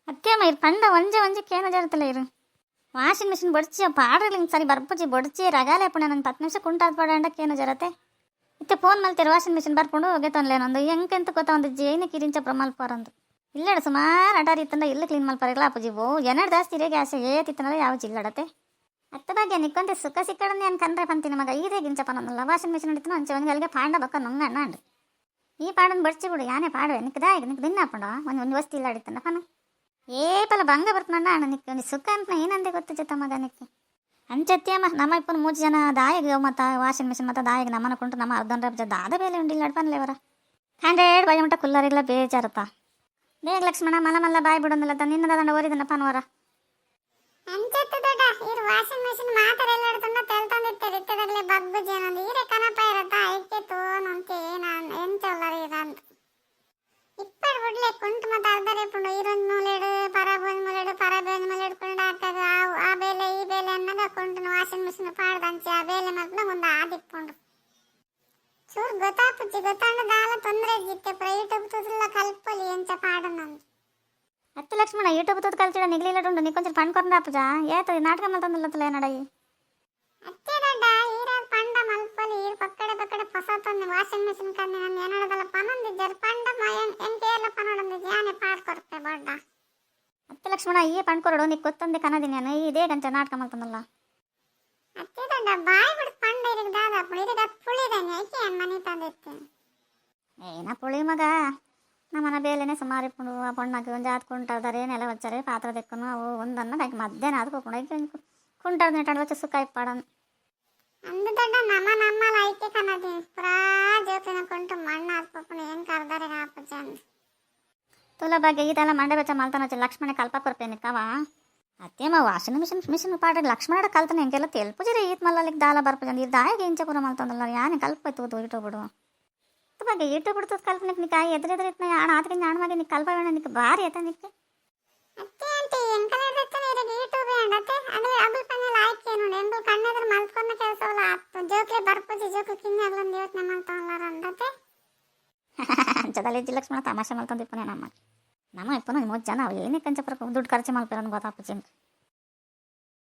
ಅತ್ಯಮ್ಮ ಇರು ಪಂಡ ಒಂಜೆ ಒಂಜಕ್ಕೆ ಏನು ಜರುತ್ತಲ್ಲ ಇರು ವಾಷಿಂಗ್ ಮಿಷಿನ್ ಬಡ್ಚಿ ಪಾಡ್ರಲ್ಲಿ ಸರಿ ಬರ್ಪುಜಿ ಬಡ್ಚಿ ರಗಾಲೆ ಪುಣ್ಯ ನಂಗೆ 10 ನಿಮಿಷ ಕುಂಟಾದ ಪಾಡಂಡಕ್ಕೆ ಏನು ಜರತ್ತೆ ಇತ್ತೆ ಫೋನ್ ಮಲ್ತೀರಿ ವಾಷಿಂಗ್ ಮಿಷಿನ್ ಬರ್ಕೊಂಡು ಹೋಗೇತನ್ಲೇನೊಂದು ಹೆಂಗೆಂತ ಗೊತ್ತಾ ಒಂದು ಜೇನು ಕಿರಿಂಚ ಪ್ರಮಲ್ಪಾರಂದು ಇಲ್ಲಾಡ ಸುಮಾರು ಅಟಾರಿ ಇತ್ತಂದ ಇಲ್ಲ ಕ್ಲೀನ್ ಮಲ್ಪಾರಿಲ್ಲ ಅಪ್ಪಜಿವು ಏನಾರು ಜಾಸ್ತಿ ರೇ ಗ್ಯಾಸ್ ಏತಿತ್ತಂದ್ರೆ ಯಾವ ಜಿಲ್ಲಡತ್ತೆ ಅತ್ತ ಬಗ್ಗೆ ನಿಕ್ಕೊಂತೆ ಸುಖ ಸಿಕ್ಕಡನೆ ನಾನು ಕಂಡ್ರೆ ಬಂತೀನಿ ಮಗ ಇದೇ ಗಿಂಚಪ್ಪನಲ್ಲ ವಾಷಿಂಗ್ ಮಿಷಿನ್ ಹಿಡಿತು ಅಂಚೆ ಒಂದು ಅಲ್ಲಿಗೆ ಪಾಂಡ ಬಕ್ಕ ನೊಂಗ ಅಣ್ಣ ಅಂಡು ಈ ಪಾಡನ್ನು ಬಡ್ಚಿ ಬಿಡು ಯಾನೇ ಪಾಡುವೆ ನಿಕ್ದಾ ಈಗ ನಿಕ್ ದಿನ ಹಾಕೊಂಡ ಒಂದು ವಸ್ತು ಇಲ್ಲ ಅಡಿತಂದ ಪನ ಏಪಲ ಬಂಗ ಬರ್ತನಣ್ಣ ಅಣ್ಣ ನಿಕ್ಕ ಸುಖ ಅಂತ ಏನಂದೆ ಗೊತ್ತು ಜೊತೆ ಮಗ ನಿಕ್ಕೆ ಅಂಚತ್ಯಮ್ಮ ನಮ್ಮ ಇಪ್ಪನ 3 ಜನ ದಾಯಿಗೆ ಮತ್ತು ವಾಷಿಂಗ್ ಮಿಷಿನ್ ಮತ್ತು ದಾಯಿಗೆ ನಮ್ಮನ್ನ ಕೊಂಟು ನಮ್ಮ ಅರ್ಧಂಡ್ರೆ ದಾದ ಬೇಲೆ ಉಂಡಿಲ್ಲ ಅಡ್ಪನ್ಲೇವರ 100 ಬೈ ಮಟ್ಟ ಕುಲ್ಲರಿಲ್ಲ ಬೇಜಾರತ್ತ ಬೇಗ ಲಕ್ಷ್ಮಣ ಮಲ್ಲ ಮಲ್ಲ ಬಾಯಿ ಬಿಡೋದಿಲ್ಲ ನಿನ್ನ ದಂಡ ಓರಿದನ್ನ ಪನ್ವರ ಅಂಚತ್ತು ದೊಡ್ಡ ಇರು ವಾಷಿಂಗ್ ಮಿಷಿನ್ ಮಾತ್ರ ಎಲ್ಲ ಹಿಡ್ಕೊಂಡು ತೆಲ್ತಂದಿರ್ತಾರೆ ಇತ್ತದಾಗಲೇ ಬಗ್ಬುಜಿ ಅನ್ನೋದು ಈರೆ ಕನಪ ಇರತ್ತಾ ಐಕೆ ತೋನಂತೆ ನಾನು ಎಂಚಲ್ಲರಿ ಇದಂತ ಇಪ್ಪಡು ಬಿಡ್ಲೆ ಕುಂಟು ಮತ್ತು ಅರ್ಧರೆ ಪುಂಡು ಇರೊಂದು ಮೂಲೆಡು ಪರಬೋನ್ ಮೂಲೆಡು ಕುಂಡು ಹಾಕಾಗ ಆ ಬೇಲೆ ಈ ಬೇಲೆ ಅನ್ನೋದು ಕುಂಟು ವಾಷಿಂಗ್ ಮಿಷಿನ್ ಪಾಡ್ದಂಚೆ ಆ ಬೇಲೆ ಮತ್ತೆ ಒಂದು ಆದಿಪ್ಪುಂಡು ಚೂರು ಗೊತ್ತಾಪುಚ್ಚಿ ಗೊತ್ತಾಂಡು ದಾಲ ತೊಂದರೆ ಜಿತ್ತೆ ಯೂಟ್ಯೂಬ್ ತುದಿಲ್ಲ ಕಲ್ಪಲಿ ಎಂಚ ಪಾಡು ನಂದು 10 ಲಕ್ಷ್ಮಣ ಯೂಟ್ಯೂಬ್ ತುದ್ ಕಲ್ತಿಡ ನಿಗ್ಲಿಲ್ಲ ಉಂಡು ನಿಕ್ಕೊಂಚೂರು ಪಣ್ಕೊಂಡ್ರ ಅಪ್ಪಜ ಏತది ನಾಟಕ ಮಲ್ತಂದಿಲ್ಲತ್ತಲ್ಲ ಏನಡಯಿ ಅತ್ತೆ ದೊಡ್ಡ ಈರಾದ ಪಂಡ ಮಲ್ಪಲಿ ಈರು ಪಕ್ಕಡೆ ಹೊಸ ತಂದೆ ವಾಷಿಂಗ್ ಮಿಷಿನ್ ಕಂದೆ ನಾನು ಏನಡದಲ್ಲ ಪನಂದಿದ್ದರು ಪಂಡ ಎಂಕೇರ್ಲ ಪನೊಡಂದಿದ್ದು ಯಾನೆ ಪಾಡ್ ಕೊಡ್ತೆ ಬಡ್ಡ 10 ಲಕ್ಷ್ಮಣ ಈ ಪಣ್ಕೊರಡು ನಿಕ್ ಗೊತ್ತಂದೆ ಕನದಿನಿ ನಾನು ಇದೇ ಗಂಟ ನಾಟಕ ಮಲ್ತಂದಲ್ಲ ಅತ್ತೆ ದೊಡ್ಡ ಬಾಯಿ ಬಿಡು ಪಂಡ ಇರಿಗೆ ದಾದಾಪುಳು ಇರಿಗೆ ಪುಳಿದಂಗೆ ಐಕೆ ಮನೆ ತಂದಿತ್ತು ಏನ ಪುಳಿ ಮಗ ನಮ್ಮನ ಬೇಲೆನೆ ಸುಮಾರು ಇಪ್ಪುಂಡು ಆ ಪಣ್ಣಾಕಿ ಒಂದು ಜಾತ್ ಕುಂಟಾದರೆ ನೆಲ ವಚ್ಚರೆ ಪಾತ್ರ ತೆಕ್ಕನು ಅವು ಒಂದನ್ನು ಕಾಯ್ಕೆ ಮಧ್ಯಾಹ್ನ ಅದು ಕುಂಡು ಕುಂಟಾದ ನೆಟ್ಟಾಡು ವಚ್ಚ ಸುಕ್ಕ ಇಪ್ಪಾಡನು ಅಂದು ದೊಡ್ಡ ನಮ್ಮಲ್ಲ ಐಕೆ ಕನದಿ ಪುರಾ ಜೋಕಿನ ಕುಂಟು ಮಣ್ಣು ಹಾಕ್ಪಪ್ಪುಣ ಏನು ಕರ್ದಾರೆ ಹಾಪಚ್ಚ ಅಂದು ತುಲ ಬಗ್ಗೆ ಇದೆಲ್ಲ ಮಂಡೆ ಬೆಚ್ಚ ಮಲ್ತಾನ ವಚ್ಚ ಲಕ್ಷ್ಮಣ ಕಲ್ಪ ಕೊರ್ಪೇನಿಕ್ಕವ ಅತ್ತೇಮ ವಾಷಿಂಗ್ ಮಿಷಿನ್ ಪಾಡ ಲಕ್ಷ್ಮಣ ಕಲ್ತಾನೆ ಹೆಂಗೆಲ್ಲ ತೆಲ್ಪುಜಿರಿ ಈತ್ ಮಲ್ಲಲಿಕ್ಕೆ ದಾಲ ಬರ್ಪಜಂದು ಇದು ದಾಯಿಗೆ ಇಂಚ ಪೂರ ಮಲ್ತಂದಲ್ಲ ಯಾನೆ ಕಲ್ಪೋಯ್ತು ಇಟ್ಟು ಬಿಡು ಬಗ್ಗೆ ಇಟ್ಟು ಬಿಡ್ತದ ಕಲ್ಪನೆಗೆ ನಿಕ್ಕ ಎದುರಿದ್ರಿತ್ನ ಯಾಣ ಆತಗೆ ಜ್ಞಾನವಾಗಿ ನಿಕ್ಕೆ ಕಲ್ಪವೇಣ ನಿಕ್ಕೆ ಭಾರಿ ಆಯ್ತಾ ನಿಕ್ಕೆ ಅತ್ತೆ ಆಂಟಿ ಎಂಕಲ ಇರ್ತನೆ ಇರಿಗೆ ಯೂಟ್ಯೂಬ್ ಅಂಡತೆ ಅದು ಅಬಲ್ ಪನ್ನೆಲ್ಲ ಆಯ್ಕೆ ನೋಡಿ ಎಂಬಲ್ ಕಣ್ಣೆದ್ರ ಮಲ್ಕೊಂಡ ಕೆಲಸವಲ್ಲ ಆತು ಜೋಕ್ಲೆ ಬರ್ಪುಜಿ ಜೋಕ್ಲೆ ಕಿನ್ನಾಗ್ಲೊಂದು ಯೋಚನೆ ಮಲ್ತವಲ್ಲ ಅಂದತೆ ಅಂಚದಲ್ಲಿ ಇಜ್ಜಿ ಲಕ್ಷ್ಮಣ ತಮಾಷೆ ಮಲ್ತಂದಿಪ್ಪನೆ ನಮ್ಮ ಇಪ್ಪನ 3 ಜನ ಅವು ಏನಕ್ಕೆ ಕಂಚ ದುಡ್ಡು ಖರ್ಚು ಮಲ್ಪಿರೋದು ಗೊತ್ತಾಪಚ್ಚಿ